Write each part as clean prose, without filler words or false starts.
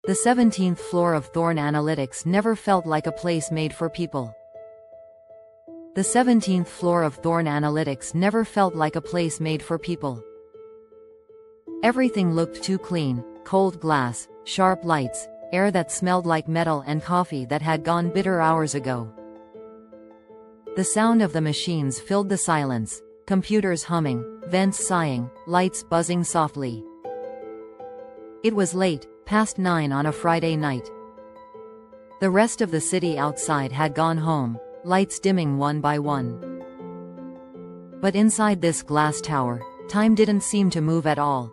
The 17th floor of Thorn Analytics never felt like a place made for people. The 17th floor of Thorn Analytics never felt like a place made for people. Everything looked too clean: cold glass, sharp lights, air that smelled like metal, and coffee that had gone bitter hours ago. The sound of the machines filled the silence: computers humming, vents sighing, lights buzzing softly. It was late, past 9 on a Friday night. The rest of the city outside had gone home, lights dimming one by one. But inside this glass tower, time didn't seem to move at all.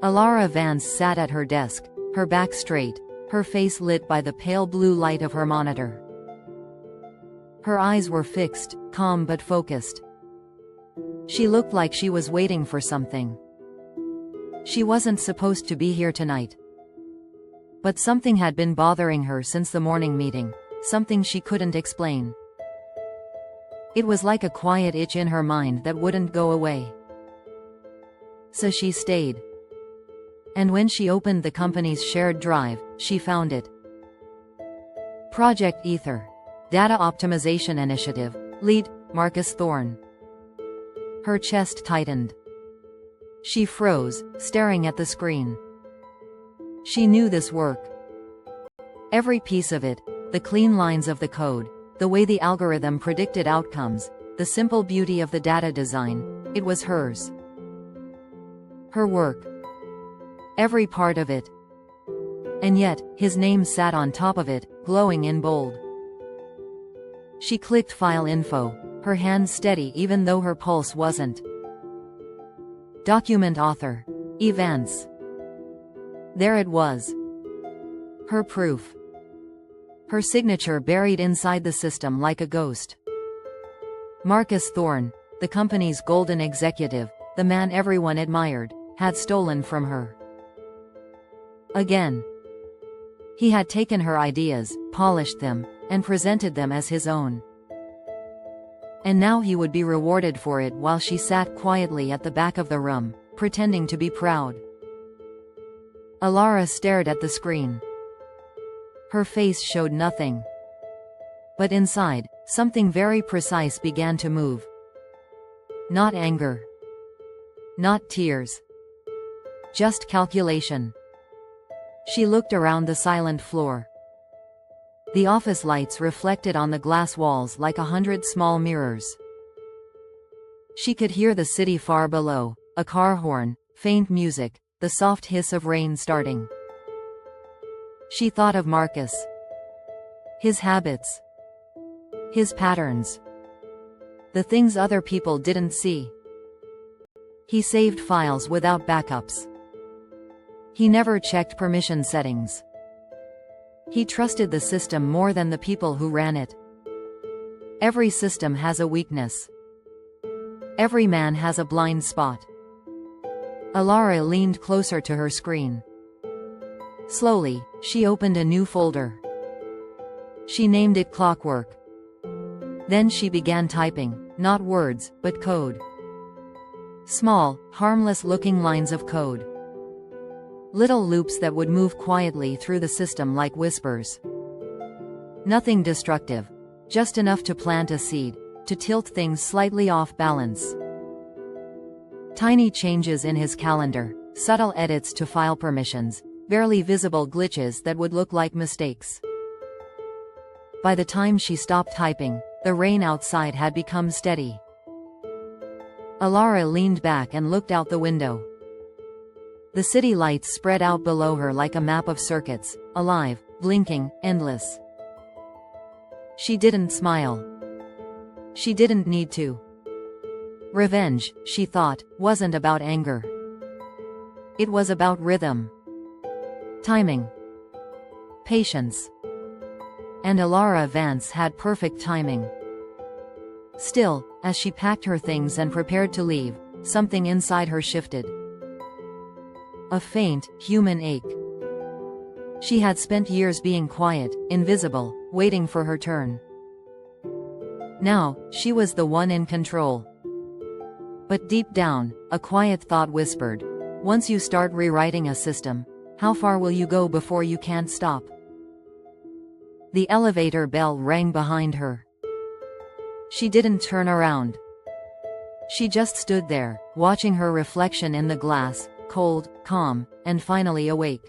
Alara Vance sat at her desk, her back straight, her face lit by the pale blue light of her monitor. Her eyes were fixed, calm but focused. She looked like she was waiting for something. She wasn't supposed to be here tonight. But something had been bothering her since the morning meeting, something she couldn't explain. It was like a quiet itch in her mind that wouldn't go away. So she stayed. And when she opened the company's shared drive, she found it. Project Ether. Data Optimization Initiative. Lead, Marcus Thorne. Her chest tightened. She froze, staring at the screen. She knew this work. Every piece of it, the clean lines of the code, the way the algorithm predicted outcomes, the simple beauty of the data design, it was hers. Her work. Every part of it. And yet, his name sat on top of it, glowing in bold. She clicked File Info, her hand steady even though her pulse wasn't. Document Author. E. Vance. There it was. Her proof. Her signature buried inside the system like a ghost. Marcus Thorne, the company's golden executive, the man everyone admired, had stolen from her. Again. He had taken her ideas, polished them, and presented them as his own. And now he would be rewarded for it while she sat quietly at the back of the room, pretending to be proud. Alara stared at the screen. Her face showed nothing. But inside, something very precise began to move. Not anger. Not tears. Just calculation. She looked around the silent floor. The office lights reflected on the glass walls like 100 small mirrors. She could hear the city far below, a car horn, faint music, the soft hiss of rain starting. She thought of Marcus. His habits. His patterns. The things other people didn't see. He saved files without backups. He never checked permission settings. He trusted the system more than the people who ran it. Every system has a weakness. Every man has a blind spot. Alara leaned closer to her screen. Slowly, she opened a new folder. She named it Clockwork. Then she began typing, not words, but code. Small, harmless-looking lines of code. Little loops that would move quietly through the system like whispers. Nothing destructive. Just enough to plant a seed, to tilt things slightly off balance. Tiny changes in his calendar, subtle edits to file permissions, barely visible glitches that would look like mistakes. By the time she stopped typing, the rain outside had become steady. Alara leaned back and looked out the window. The city lights spread out below her like a map of circuits, alive, blinking, endless. She didn't smile. She didn't need to. Revenge, she thought, wasn't about anger. It was about rhythm. Timing. Patience. And Alara Vance had perfect timing. Still, as she packed her things and prepared to leave, something inside her shifted. A faint, human ache. She had spent years being quiet, invisible, waiting for her turn. Now, she was the one in control. But deep down, a quiet thought whispered, once you start rewriting a system, How far will you go before you can't stop? The elevator bell rang behind her. She didn't turn around. She just stood there, watching her reflection in the glass, cold, calm, and finally awake.